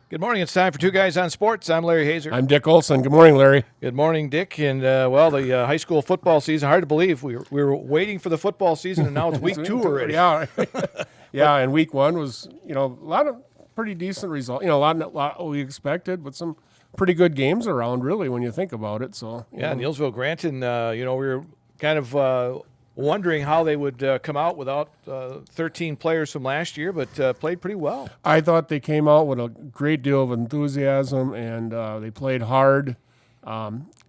Good morning. It's time for Two Guys on Sports. I'm Larry Hazer. I'm Dick Olson. Good morning, Larry. Good morning, Dick. And, the high school football season, hard to believe. We were waiting for the football season, and now it's week 2 already. Yeah. Yeah, and week 1 was, a lot of pretty decent results. A lot we expected, but some pretty good games around, really, when you think about it. So yeah, Neillsville Granton, we were kind of wondering how they would come out without 13 players from last year, but played pretty well. I thought they came out with a great deal of enthusiasm, and they played hard.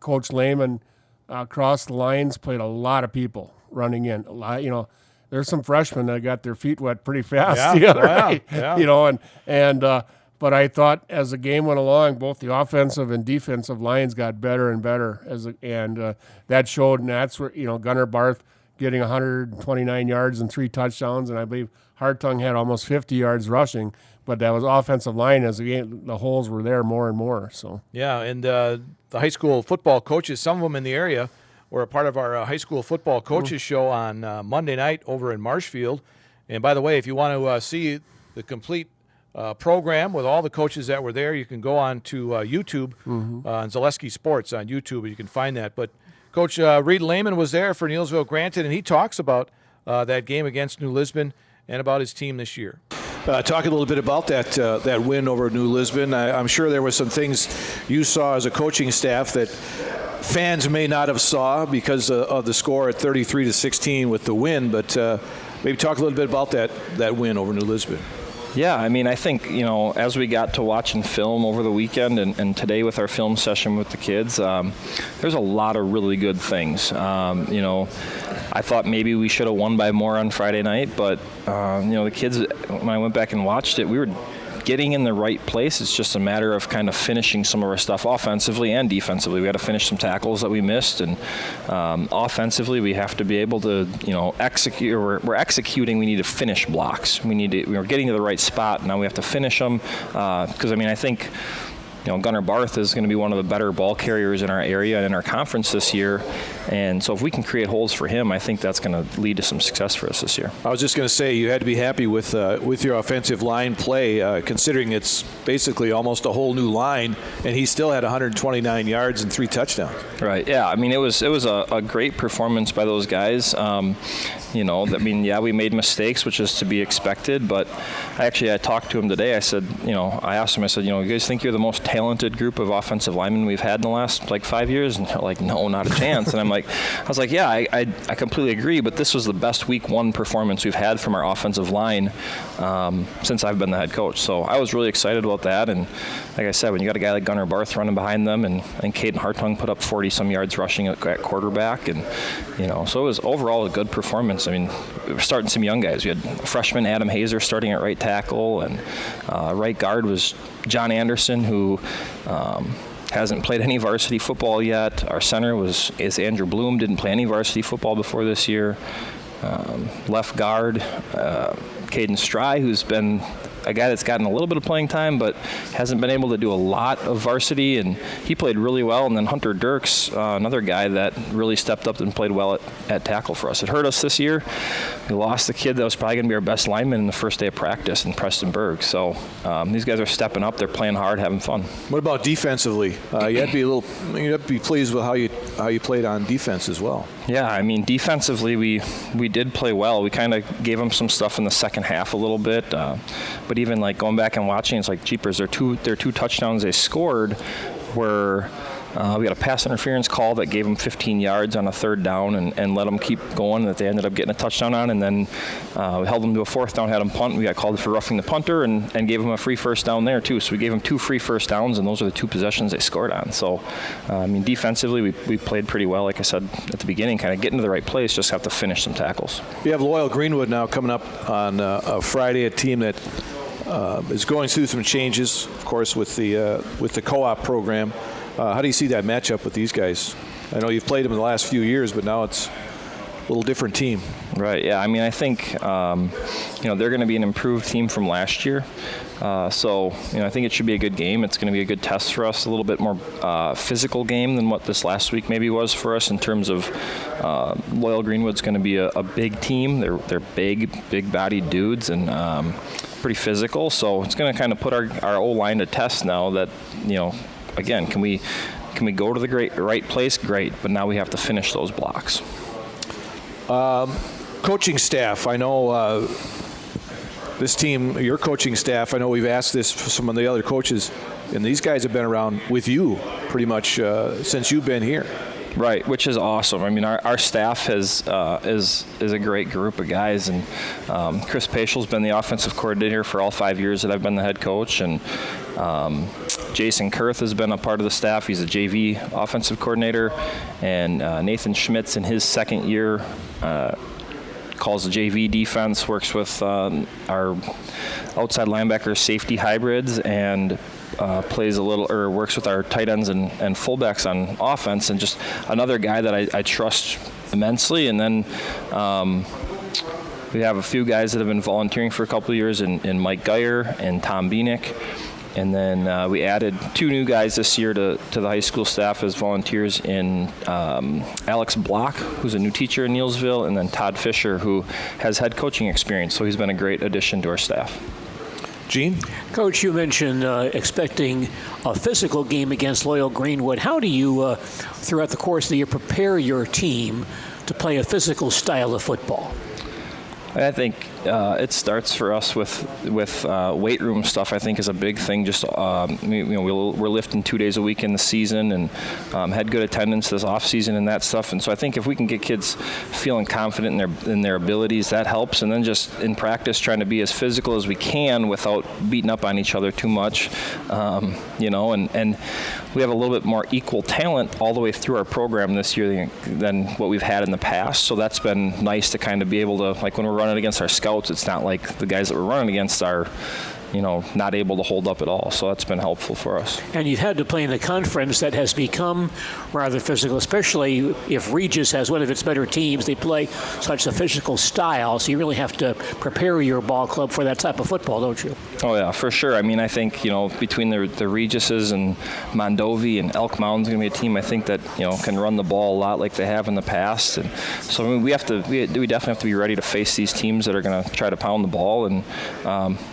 Coach Lehman across the lines played a lot of people running in. A lot, there's some freshmen that got their feet wet pretty fast the other night. Yeah. But I thought as the game went along, both the offensive and defensive lines got better and better, and that showed. And that's where Gunnar Barth getting 129 yards and 3 touchdowns, and I believe Hartung had almost 50 yards rushing. But that was offensive line as the holes were there more and more. So yeah, and the high school football coaches, some of them in the area, were a part of our high school football coaches show on Monday night over in Marshfield. And by the way, if you want to see the complete program with all the coaches that were there, you can go on to YouTube, on Zaleski Sports on YouTube, and you can find that. But Coach Reed Lehman was there for Neillsville Granton, and he talks about that game against New Lisbon and about his team this year. Talk a little bit about that win over New Lisbon. I'm sure there were some things you saw as a coaching staff that fans may not have saw because of the score at 33-16 with the win, but maybe talk a little bit about that win over New Lisbon. Yeah, I think, as we got to watching film over the weekend and today with our film session with the kids, there's a lot of really good things. I thought maybe we should have won by more on Friday night, but, the kids, when I went back and watched it, we were getting in the right place. It's just a matter of kind of finishing some of our stuff offensively and defensively. We got to finish some tackles that we missed, and offensively we have to be able to, execute. We're executing. We need to finish blocks. We're getting to the right spot. Now we have to finish them because I think Gunnar Barth is going to be one of the better ball carriers in our area and in our conference this year. And so if we can create holes for him, I think that's going to lead to some success for us this year. I was just going to say, you had to be happy with your offensive line play, considering it's basically almost a whole new line, and he still had 129 yards and 3 touchdowns. Right, yeah. It was a great performance by those guys. We made mistakes, which is to be expected, but I talked to him today. I said, I asked him, you guys think you're the most talented group of offensive linemen we've had in the last 5 years? And they're like, no, not a chance. And I was like, yeah, I completely agree, but this was the best week 1 performance we've had from our offensive line since I've been the head coach. So I was really excited about that. And like I said, when you got a guy like Gunnar Barth running behind them, and Caden Hartung put up 40-some yards rushing at quarterback, and so it was overall a good performance. We were starting some young guys. We had freshman Adam Hazer starting at right tackle, and right guard was John Anderson, who hasn't played any varsity football yet. Our center is Andrew Bloom, didn't play any varsity football before this year. Left guard, Caden Stry, who's been a guy that's gotten a little bit of playing time but hasn't been able to do a lot of varsity, and he played really well. And then Hunter Dirks, another guy that really stepped up and played well at tackle for us. It hurt us this year. We lost the kid that was probably going to be our best lineman in the first day of practice in Preston Berg. So these guys are stepping up. They're playing hard, having fun. What about defensively? You had to be pleased with how you played on defense as well. Yeah, defensively we did play well. We kind of gave them some stuff in the second half a little bit. But even going back and watching, it's like, jeepers, their two touchdowns they scored were we got a pass interference call that gave them 15 yards on a 3rd down and let them keep going, that they ended up getting a touchdown on. And then we held them to a 4th down, had them punt. We got called for roughing the punter and gave them a free 1st down there too. So we gave them 2 free 1st downs, and those are the 2 possessions they scored on. So defensively we played pretty well. Like I said at the beginning, kind of getting to the right place, just have to finish some tackles. You have Loyal Greenwood now coming up on a Friday, a team that is going through some changes, of course, with the co-op program. How do you see that matchup with these guys? I know you've played them in the last few years, but now it's little different team. Right. Yeah. I mean, I think they're going to be an improved team from last year. So I think it should be a good game. It's going to be a good test for us. A little bit more physical game than what this last week maybe was for us in terms of Loyal Greenwood's going to be a big team. They're big-bodied dudes and pretty physical. So it's going to kind of put our O-line to test now. That again, can we go to the right place? Great, but now we have to finish those blocks. Coaching staff, I know this team, your coaching staff, I know we've asked this for some of the other coaches, and these guys have been around with you pretty much since you've been here. Right, which is awesome. I mean, our staff is a great group of guys, and Chris Paschal's been the offensive coordinator for all 5 years that I've been the head coach, and Jason Kurth has been a part of the staff. He's a JV offensive coordinator, and Nathan Schmitz in his second year calls the JV defense, works with our outside linebacker safety hybrids, and plays a little, or works with our tight ends and fullbacks on offense, and just another guy that I trust immensely. And then we have a few guys that have been volunteering for a couple of years in Mike Geyer and Tom Bienick. And then we added 2 new guys this year to the high school staff as volunteers in Alex Block, who's a new teacher in Neillsville, and then Todd Fisher, who has head coaching experience. So he's been a great addition to our staff. Gene? Coach, you mentioned expecting a physical game against Loyal Greenwood. How do you, throughout the course of the year, prepare your team to play a physical style of football? I think it starts for us with weight room stuff. I think is a big thing. Just we're lifting 2 days a week in the season, and had good attendance this off season and that stuff. And so I think if we can get kids feeling confident in their abilities, that helps. And then just in practice, trying to be as physical as we can without beating up on each other too much. And we have a little bit more equal talent all the way through our program this year than what we've had in the past. So that's been nice to kind of be able to, like when we're running against our scouts, it's not like the guys that we're running against are not able to hold up at all. So that's been helpful for us. And you've had to play in a conference that has become rather physical, especially if Regis has one of its better teams. They play such a physical style, so you really have to prepare your ball club for that type of football, don't you? Oh, yeah, for sure. I mean, I think, between the Regises and Mondovi and Elk Mountain's going to be a team, I think, that, can run the ball a lot like they have in the past. And so, we definitely have to be ready to face these teams that are going to try to pound the ball. And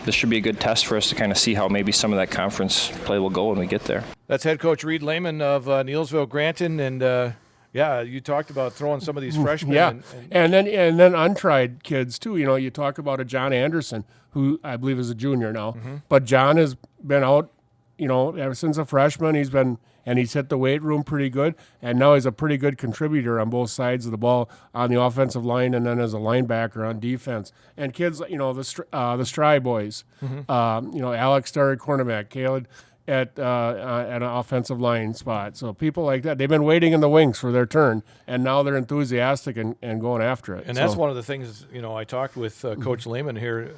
this should be a good test for us to kind of see how maybe some of that conference play will go when we get there. That's head coach Reed Lehman of Neillsville Granton, and you talked about throwing some of these freshmen. Yeah, and then untried kids too. You talk about a John Anderson, who I believe is a junior now, but John has been out, ever since a freshman. He's hit the weight room pretty good, and now he's a pretty good contributor on both sides of the ball, on the offensive line and then as a linebacker on defense. And kids, the Stry boys, Alex started cornerback, Caleb at an offensive line spot. So people like that, they've been waiting in the wings for their turn, and now they're enthusiastic and going after it. And that's one of the things, I talked with Coach Lehman here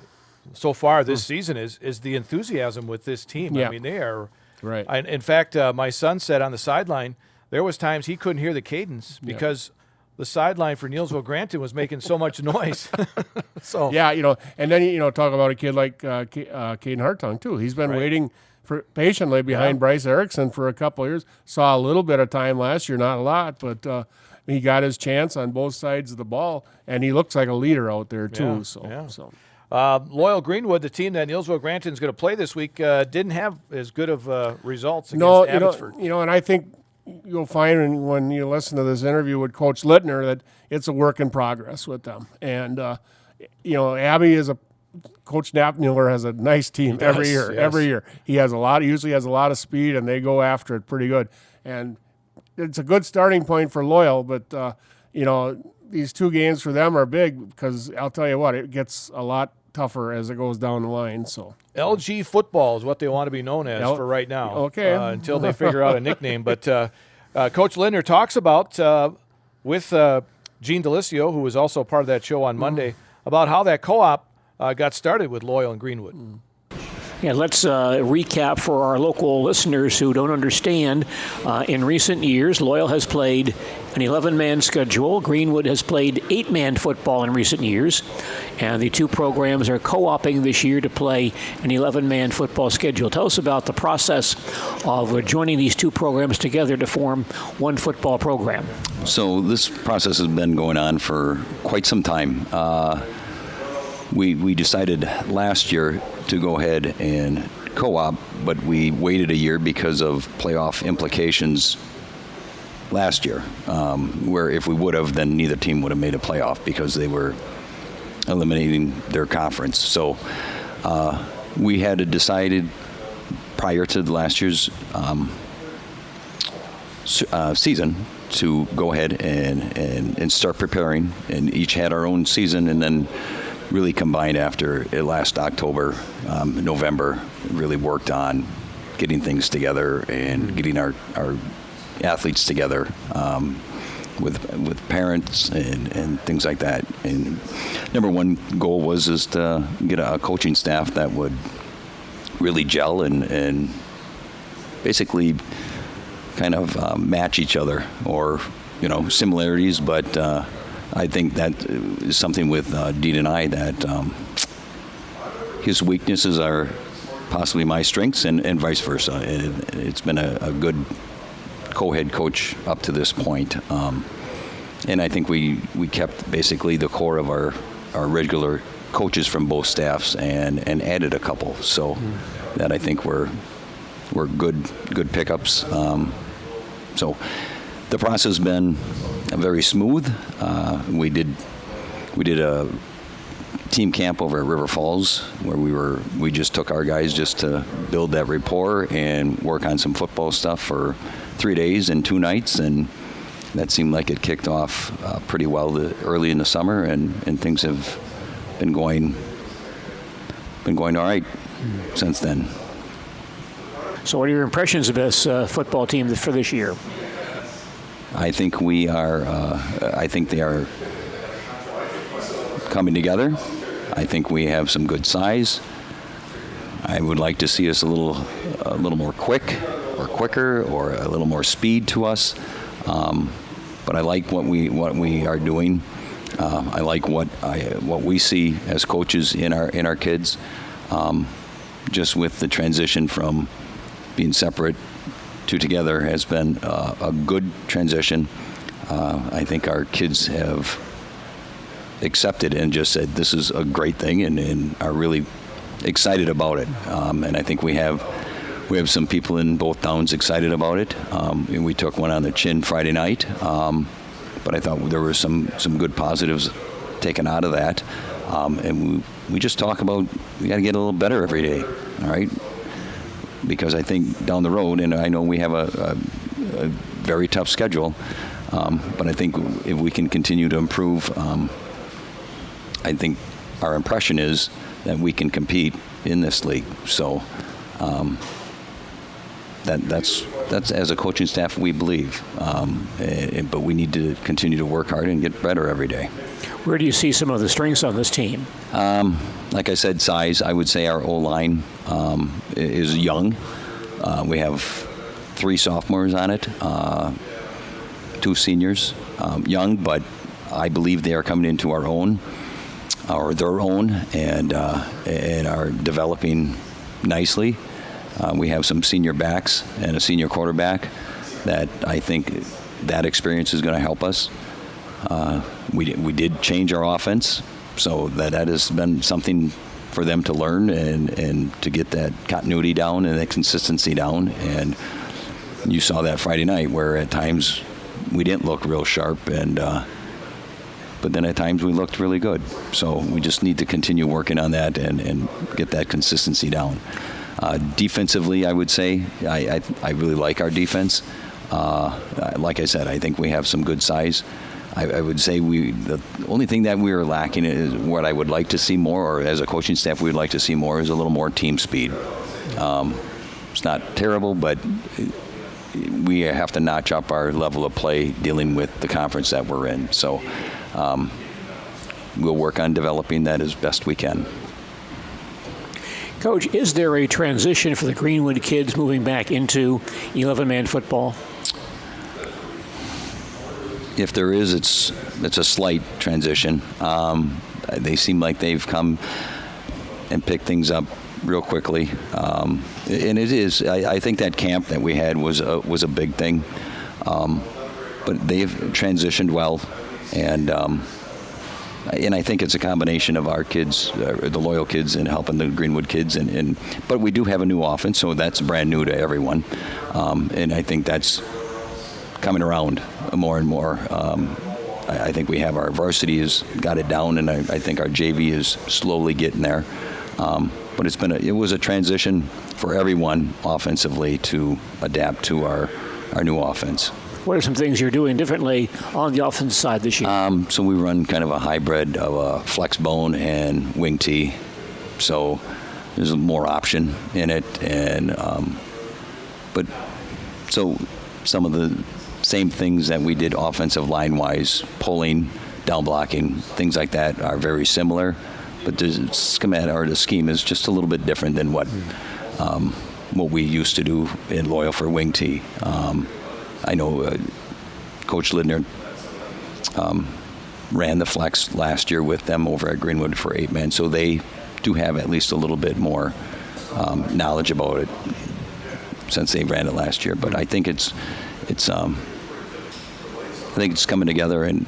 so far this season is the enthusiasm with this team. Yeah. I mean, they are – right. In fact, my son said on the sideline, there was times he couldn't hear the cadence because the sideline for Neillsville Granton was making so much noise. So yeah, and then talk about a kid like Caden Hartung too. He's been waiting patiently behind Bryce Erickson for a couple of years. Saw a little bit of time last year, not a lot, but he got his chance on both sides of the ball, and he looks like a leader out there too. Loyal Greenwood, the team that Neillsville Granton is going to play this week, didn't have as good of results against Abbotsford. And I think you'll find when you listen to this interview with Coach Littner that it's a work in progress with them. And Abby is Coach Knappmuller has a nice team every year. Yes. Every year he usually has a lot of speed, and they go after it pretty good. And it's a good starting point for Loyal, but these 2 games for them are big because I'll tell you what, it gets a lot tougher as it goes down the line. So LG football is what they want to be known as for right now. Okay. Until they figure out a nickname. But Coach Linder talks about with Gene Delisio, who was also part of that show on Monday, about how that co-op got started with Loyal and Greenwood. Yeah, let's recap for our local listeners who don't understand. In recent years, Loyal has played an 11-man schedule. Greenwood has played 8-man football in recent years, and the two programs are co-oping this year to play an 11-man football schedule. Tell us about the process of joining these two programs together to form one football program. So this process has been going on for quite some time. We decided last year to go ahead and co-op, but we waited a year because of playoff implications last year, where if we would have, then neither team would have made a playoff because they were eliminating their conference. So we had decided prior to last year's season to go ahead and start preparing, and each had our own season, and then really combined after last October, November, really worked on getting things together and getting our athletes together with parents and things like that. And number one goal was to get a coaching staff that would really gel and basically kind of match each other, or similarities, but I think that is something with Dean and I, that his weaknesses are possibly my strengths, and vice versa. It's been a good co-head coach up to this point. And I think we kept basically the core of our regular coaches from both staffs and added a couple. So that I think were good pickups. So the process has been very smooth. We did a team camp over at River Falls where we just took our guys just to build that rapport and work on some football stuff for 3 days and 2 nights, and that seemed like it kicked off pretty well early in the summer, and things have been going all right since then. So what are your impressions of this football team for this year? I think I think they are coming together. I think we have some good size. I would like to see us a little more quicker, or a little more speed to us. But I like what we are doing. I like what we see as coaches in our kids. Just with the transition from being separate to together has been a good transition. I think our kids have accepted and just said this is a great thing, and are really excited about it. And I think we have some people in both towns excited about it. And we took one on the chin Friday night, but I thought there were some good positives taken out of that. And we just talk about we got to get a little better every day, all right? Because I think down the road, and I know we have a very tough schedule, but I think if we can continue to improve, I think our impression is that we can compete in this league. So that's as a coaching staff we believe, but we need to continue to work hard and get better every day. Where do you see some of the strengths on this team? Like I said, size. I would say our O-line is young. We have 3 sophomores on it, 2 seniors. Young, but I believe they are coming into their own, and are developing nicely. We have some senior backs and a senior quarterback that I think that experience is going to help us. We did change our offense, so that has been something for them to learn and to get that continuity down and that consistency down. And you saw that Friday night where at times we didn't look real sharp, but then at times we looked really good. So we just need to continue working on that and get that consistency down. Defensively, I would say I really like our defense. Like I said, I think we have some good size. I would say the only thing that we are lacking is what I would like to see more, or as a coaching staff we would like to see more, is a little more team speed. It's not terrible, but we have to notch up our level of play dealing with the conference that we're in. So we'll work on developing that as best we can. Coach, is there a transition for the Greenwood kids moving back into 11-man football? if there is, it's a slight transition. They seem like they've come and picked things up real quickly, and it is. I think that camp that we had was a big thing, but they've transitioned well, and I think it's a combination of our kids, the loyal kids, and helping the Greenwood kids, but we do have a new offense, so that's brand new to everyone, and I think that's coming around more and more. I think we have our varsity has got it down, and I think our JV is slowly getting there. But it was a transition for everyone offensively to adapt to our new offense. What are some things you're doing differently on the offense side this year? So we run kind of a hybrid of a flex bone and wing tee. So there's more option in it, and but so some of the same things that we did offensive line-wise, pulling, down blocking, things like that are very similar, but the schematic or the scheme is just a little bit different than what we used to do in Loyal for wing tee. I know Coach Lidner ran the flex last year with them over at Greenwood for 8-man, so they do have at least a little bit more knowledge about it since they ran it last year. But I think it's coming together and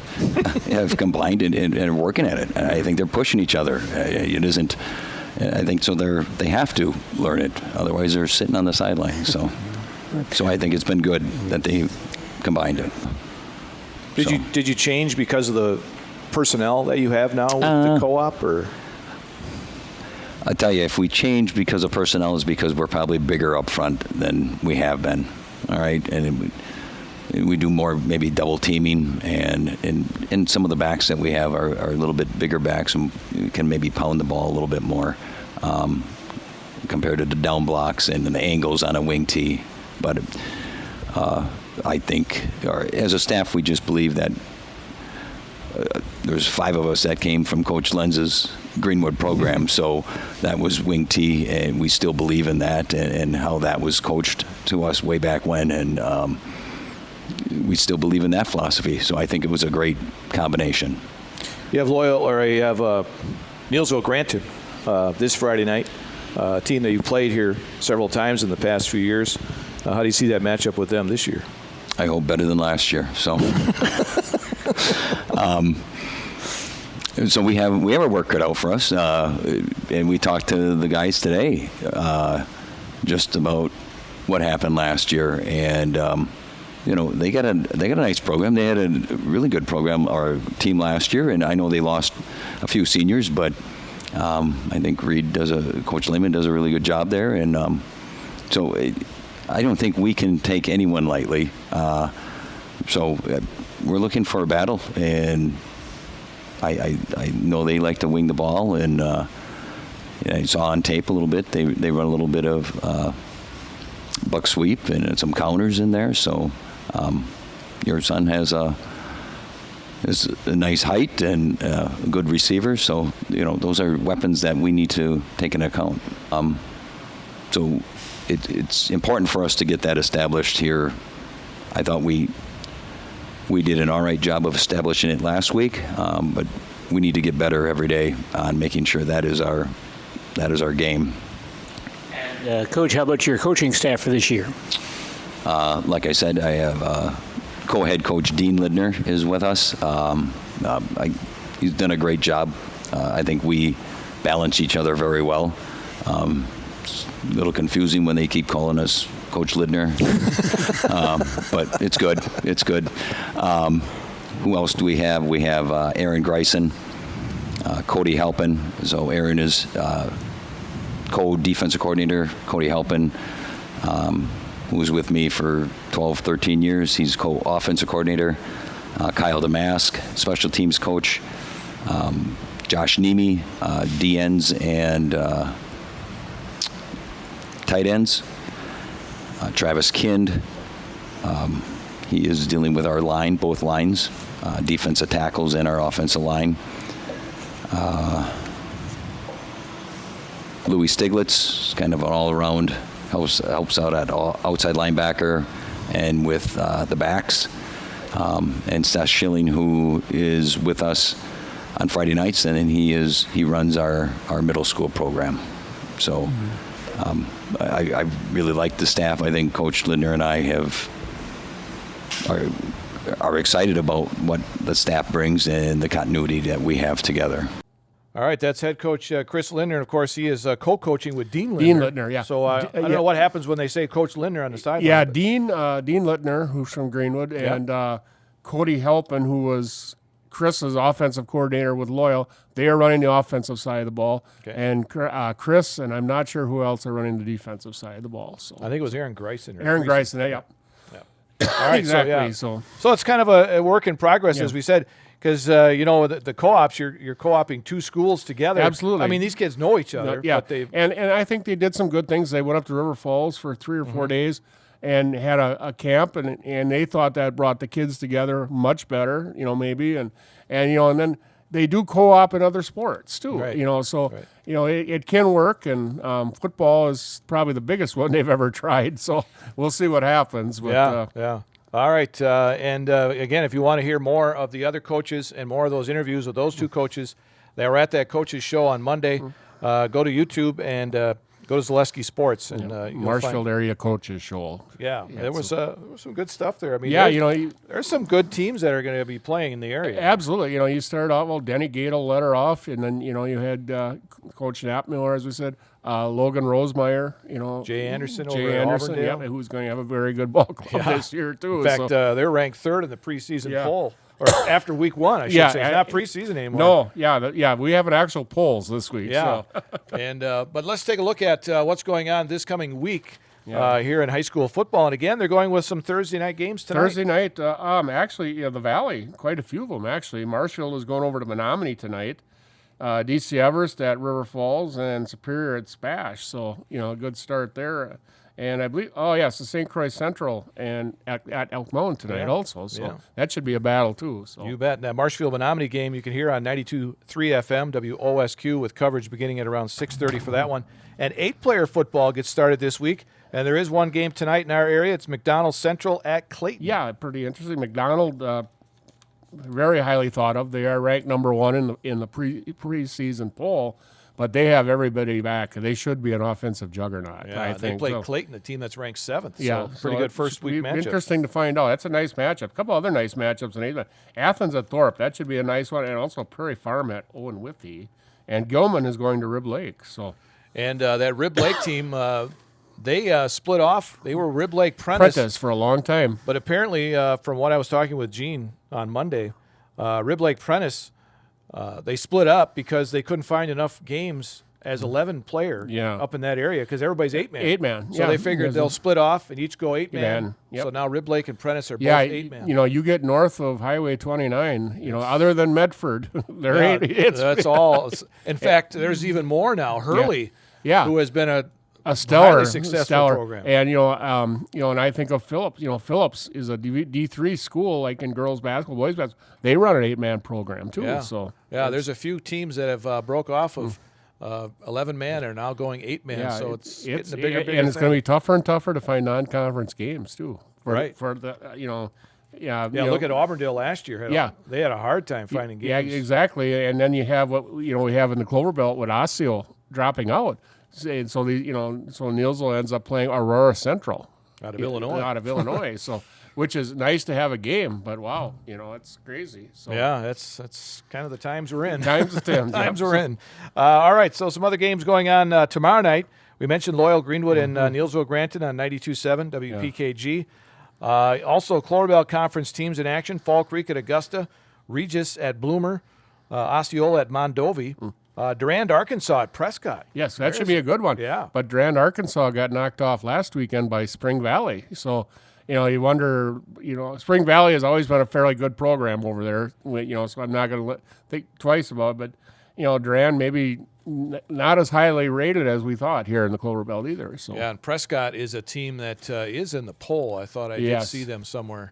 have combined and working at it. And I think they're pushing each other. It isn't. I think so. They have to learn it. Otherwise, they're sitting on the sidelines. So I think it's been good that they combined it. Did you change because of the personnel that you have now with the co-op, or? I tell you, if we change because of personnel, is because we're probably bigger up front than we have been. All right, and we do more maybe double teaming, and some of the backs that we have are a little bit bigger backs and can maybe pound the ball a little bit more compared to the down blocks and the angles on a wing tee. But I think, as a staff, we just believe that there's 5 of us that came from Coach Lenz's Greenwood program, so that was wing tee, and we still believe in that and how that was coached to us way back when, and we still believe in that philosophy. So I think it was a great combination. You have Neillsville Granton this Friday night, a team that you played here several times in the past few years. How do you see that matchup with them this year? I hope better than last year. So, so we have our work cut out for us, and we talked to the guys today just about what happened last year, and they got a nice program. They had a really good program, our team last year, and I know they lost a few seniors, but I think Coach Lehman does a really good job there, and so I don't think we can take anyone lightly. So we're looking for a battle, and I know they like to wing the ball, and I saw on tape a little bit. They run a little bit of buck sweep and some counters in there. So your son has a nice height and a good receiver. So those are weapons that we need to take into account. So it's important for us to get that established here. I thought we did an all right job of establishing it last week, but we need to get better every day on making sure that is our game. And Coach, how about your coaching staff for this year? Like I said, I have co-head coach Dean Lidner is with us. He's done a great job. I think we balance each other very well. It's a little confusing when they keep calling us Coach Lidner, but it's good. It's good. Who else do we have? We have Aaron Greisen, Cody Halpin. So Aaron is co-defensive coordinator. Cody Halpin, who was with me for 12, 13 years. He's co-offensive coordinator. Kyle Damask, special teams coach. Josh Nemi, DNs and tight ends. Travis Kind, he is dealing with our line, both lines, defensive tackles and our offensive line. Louis Stiglitz, kind of an all-around, helps out at outside linebacker and with the backs. and Seth Schilling, who is with us on Friday nights, and then he runs our middle school program. So I really like the staff. I think Coach Lindner and I are excited about what the staff brings and the continuity that we have together. All right, that's head coach Chris Lindner. And, of course, he is co-coaching with Dean Lindner. Dean Lindner, yeah. So I don't know what happens when they say Coach Lindner on the sideline. Yeah, but- Dean Lindner, who's from Greenwood, and Cody Halpin, who was Chris's offensive coordinator with Loyal. They are running the offensive side of the ball. Okay. And Chris, and I'm not sure who else are running the defensive side of the ball. So I think it was Aaron Greisen. Aaron Greisen, yeah. All right, Exactly, So so. it's kind of a work in progress, as we said, because the co-ops, you're co-oping two schools together. Absolutely. I mean, these kids know each other. Yeah, But they and I think they did some good things. They went up to River Falls for 3 or 4 days and had a camp, and they thought that brought the kids together much better, maybe, and then they do co-op in other sports too, Right. So Right. it can work, and football is probably the biggest one they've ever tried. So we'll see what happens. But, yeah. All right. And again, if you want to hear more of the other coaches and more of those interviews with those two coaches that were at that coaches show on Monday, go to YouTube and go to Zaleski Sports. And you'll Marshfield find, area coaches show. there was some good stuff there. I mean, Yeah, there's some good teams that are going to be playing in the area. Absolutely. You started off, Denny Gadel led her off, and then, you had Coach Knappmiller, as we said, Logan Rosemeyer, Jay Anderson over Jay at Anderson, Auburndale. who's going to have a very good ball club this year, too. In fact, so. they're ranked third in the preseason Yeah. poll, or after week one, I should say. It's not preseason anymore. No, we have an actual polls this week. Yeah. So. And but let's take a look at what's going on this coming week here in high school football. And again, they're going with some Thursday night games tonight. Thursday night, actually, the Valley, quite a few of them, actually. Marshfield is going over to Menominee tonight. DC Everest at River Falls, and Superior at Spash. So, a good start there. And I believe, the St. Croix Central and at Elk Mountain tonight also. So that should be a battle too. So You bet. And that Marshfield Menominee game you can hear on 92.3 FM WOSQ with coverage beginning at around 6:30 for that one. And 8-player football gets started this week. And there is one game tonight in our area. It's McDonald Central at Clayton. Yeah, pretty interesting. McDonald, very highly thought of. They are ranked number 1 in the preseason poll, but they have everybody back. They should be an offensive juggernaut. Yeah, I they think. play So, Clayton, a team that's ranked 7th. yeah, So pretty good first week matchup. Interesting to find out. That's a nice matchup. A couple other nice matchups in 8. Athens at Thorpe. That should be a nice one, and also Prairie Farm at Owen Whitby, and Gilman is going to Rib Lake. So And that Rib Lake team, they split off. They were Rib Lake Prentice. Prentice for a long time. But apparently, from what I was talking with Gene on Monday, Rib Lake Prentice, they split up because they couldn't find enough games as 11-player up in that area because everybody's 8-man. 8-man. So they figured they'll split off and each go 8-man. Man, yep. So now Rib Lake and Prentice are both Yeah, 8-man. you get north of Highway 29, other than Medford, there Yeah, ain't. It's that's all. In fact, there's even more now. Hurley, Yeah. who has been a stellar, highly successful program. And and I think of Phillips. Phillips is a D3 school, like in girls basketball, boys basketball. They run an 8-man program too. Yeah. So there's a few teams that have broke off of 11-man are now going 8-man. So it's getting a bigger and it's thing. going to be tougher and tougher to find non-conference games too. Right. For the Yeah, look at Auburndale last year. They had a hard time finding games. Yeah, exactly. And then you have what we have in the Clover Belt with Osseo dropping out. And so Nielsel ends up playing Aurora Central Out of Illinois. Out of Illinois. So, which is nice to have a game, but wow, it's crazy. So Yeah, that's kind of the times we're in. times the Times we're in. All right, so some other games going on tomorrow night. We mentioned Loyal, Greenwood, and Neillsville Granton on 92.7 WPKG. Also, Clover Belt Conference teams in action. Fall Creek at Augusta, Regis at Bloomer, Osceola at Mondovi, Durand, Arkansas at Prescott. Yes, that should be a good one. Yeah. But Durand, Arkansas got knocked off last weekend by Spring Valley. So, you wonder, Spring Valley has always been a fairly good program over there, so I'm not going to think twice about it. But, Durand maybe not as highly rated as we thought here in the Clover Belt either. So. Yeah, and Prescott is a team that is in the poll. I thought I did see them somewhere.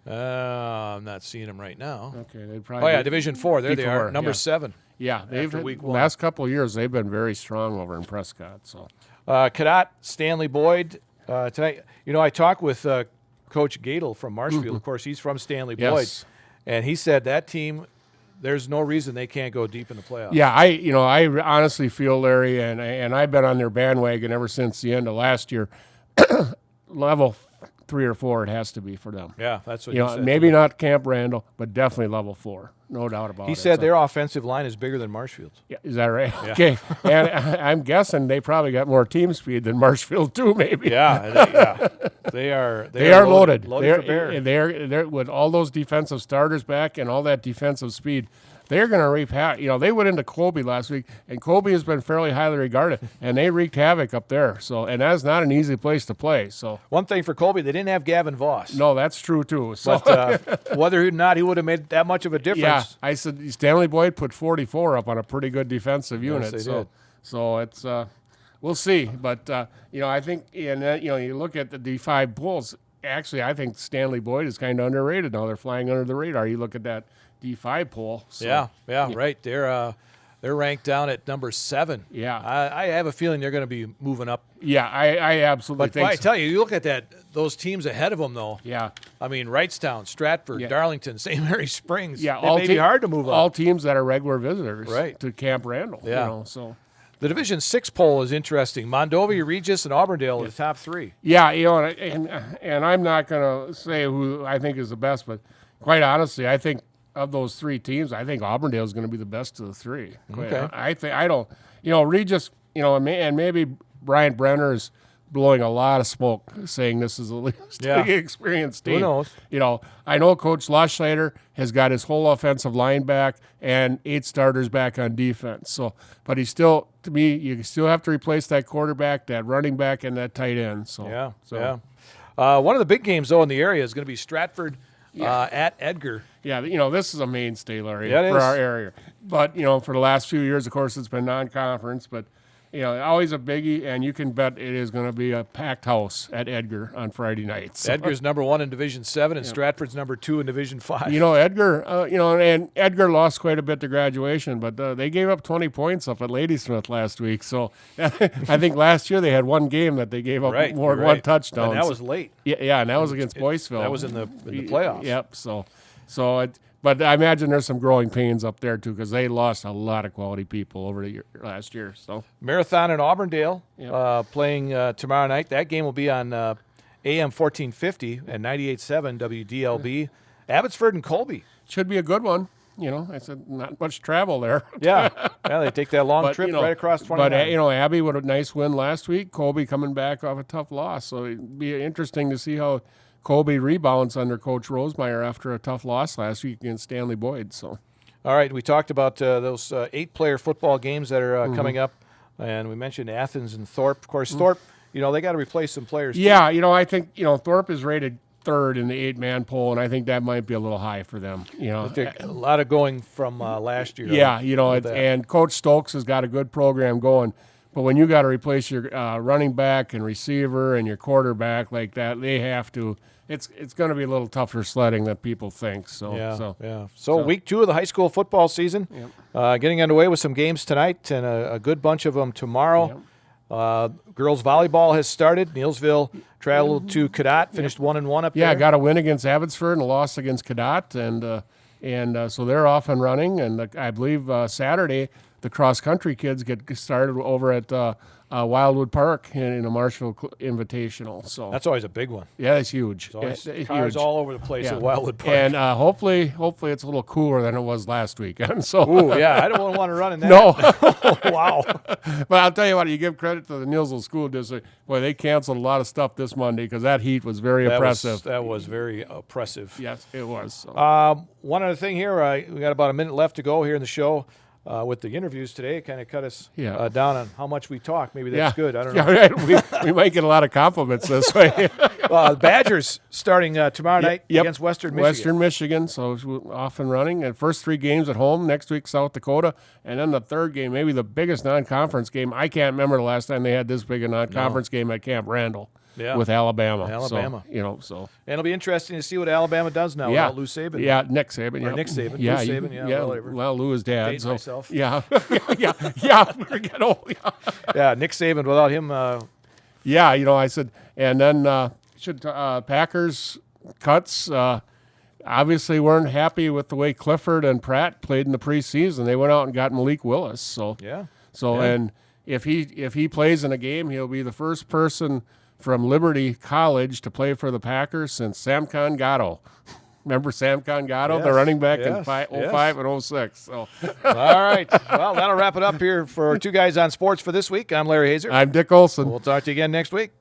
I'm not seeing them right now. Okay, they'd probably. Oh, yeah, Division 4. There they are, D4, number yeah. 7. Yeah, they've after week 1. last couple of years they've been very strong over in Prescott. So Cadott, Stanley Boyd tonight. I talked with Coach Gadel from Marshfield. Of course, he's from Stanley Boyd. Yes. And he said that team, there's no reason they can't go deep in the playoffs. Yeah, I honestly feel, Larry, and I've been on their bandwagon ever since the end of last year. Level 3 or 4, it has to be for them. Yeah, that's what You he know, said. maybe not Camp Randall, but definitely level 4, no doubt about it. He said So- their offensive line is bigger than Marshfield's. Yeah, is that right? Okay, and I'm guessing they probably got more team speed than Marshfield too. Maybe. Yeah, they are. They are loaded. Loaded for bear. They're with all those defensive starters back and all that defensive speed. They're going to wreak havoc. You know, they went into Colby last week, and Colby has been fairly highly regarded, and they wreaked havoc up there. So, and that's not an easy place to play. So, One thing for Colby, they didn't have Gavin Voss. no, that's true too. So, But whether or not he would have made that much of a difference. yeah, I said Stanley Boyd put 44 up on a pretty good defensive unit. they so, did. so it's we'll see. But you know, I think and you know, you look at the D5 Bulls. Actually, I think Stanley Boyd is kind of underrated now. They're flying under the radar. You look at that D5 poll. So, Yeah, right. They're ranked down at number 7. Yeah. I have a feeling they're going to be moving up. yeah, I absolutely But think I so. tell you look at those teams ahead of them, though. Yeah. I mean, Wrightstown, Stratford, Yeah. Darlington, St. Mary Springs. Yeah, it may be hard to move all up. teams that are regular visitors Right. to Camp Randall. Yeah. You know, so The Division 6 poll is interesting. Mondovi, Regis, and Auburndale are the top 3. yeah, you know, and I'm not going to say who I think is the best, but quite honestly, I think of those 3 teams, I think Auburndale is going to be the best of the 3. Okay. I don't, you know, Regis, you know, and maybe Brian Brenner is blowing a lot of smoke, saying this is the least Yeah. experienced team. Who knows? You know, I know Coach Luschlater has got his whole offensive line back and 8 starters back on defense. So, but he's still, to me, you still have to replace that quarterback, that running back, and that tight end. So, One of the big games, though, in the area is going to be Stratford at Edgar. Yeah, you know, this is a mainstay, Larry, Yeah, it for is. our area. But, you know, for the last few years, of course, it's been non-conference, but, you know, always a biggie, and you can bet it is going to be a packed house at Edgar on Friday nights. So, Edgar's number 1 in Division 7, and Stratford's number 2 in Division 5. you know, Edgar, you know, and Edgar lost quite a bit to graduation, but they gave up 20 points up at Ladysmith last week. So I think last year they had one game that they gave up Right, more than you're one right. touchdown. And that was late. Yeah, and that was against Boyceville. That was in the playoffs. Yep. So but I imagine there's some growing pains up there too because they lost a lot of quality people over the last year. So Marathon in Auburndale Yep. playing tomorrow night. That game will be on AM 1450 and 98.7 WDLB. Abbotsford and Colby. should be a good one. You know, I said not much travel there. Yeah, they take that long But, trip you know, right across 29. But, you know, Abbey with a nice win last week. Colby coming back off a tough loss. So it'd be interesting to see how Colby rebounds under Coach Rosemeyer after a tough loss last week against Stanley Boyd. So, All right, we talked about those 8-player football games that are Mm-hmm. coming up, and we mentioned Athens and Thorpe. Of course, Thorpe, you know, they got to replace some players. too. yeah, you know, I think, you know, Thorpe is rated 3rd in the 8-man poll, and I think that might be a little high for them. You know, A lot of going from last year. yeah, you know, with that. and Coach Stokes has got a good program going. But when you got to replace your running back and receiver and your quarterback like that, they have to. It's going to be a little tougher sledding than people think. So, Yeah. So week 2 of the high school football season, getting underway with some games tonight and a good bunch of them tomorrow. Girls volleyball has started. Neilsville traveled to Cadott, finished 1-1 up Yeah, there. got a win against Abbotsford and a loss against Cadott, and so they're off and running. And I believe Saturday the cross country kids get started over at Wildwood Park in a Marshall Invitational. So That's always a big one. yeah, that's huge. Always It's cars huge. all over the place Yeah. at Wildwood Park. And hopefully it's a little cooler than it was last weekend. So Ooh, yeah, I don't want to run in that. no, Wow. but I'll tell you what, you give credit to the Neilsville School District. Boy, they canceled a lot of stuff this Monday because that heat was very oppressive. That was very oppressive. Yes, it was. So. One other thing here, we got about a minute left to go here in the show. With the interviews today, it kind of cut us down on how much we talk. Maybe that's good. I don't know. Yeah, right. we might get a lot of compliments this way. The Badgers starting tomorrow night Yep. against Western Michigan. Western Michigan, so it's off and running. And first 3 games at home, next week South Dakota, and then the third game, maybe the biggest non-conference game. I can't remember the last time they had this big a non-conference game at Camp Randall with Alabama. Alabama. So And it'll be interesting to see what Alabama does now yeah, without Lou Saban. Yeah, Nick Saban. Or yeah. Nick Saban. Yeah, Lou Saban, yeah, whatever. Well, Lou is dad. Dating So myself. yeah, yeah. We're getting old. Yeah. Yeah, Nick Saban without him. Yeah, you know, I said, and then Packers cuts obviously weren't happy with the way Clifford and Pratt played in the preseason. They went out and got Malik Willis. So Yeah. and if he plays in a game, he'll be the first person from Liberty College to play for the Packers since Sam Congato. Remember Sam Congato, the Yes, running back in yes, 05 and 06. So All right. Well, that'll wrap it up here for Two Guys on Sports for this week. I'm Larry Hazer. I'm Dick Olson. We'll talk to you again next week.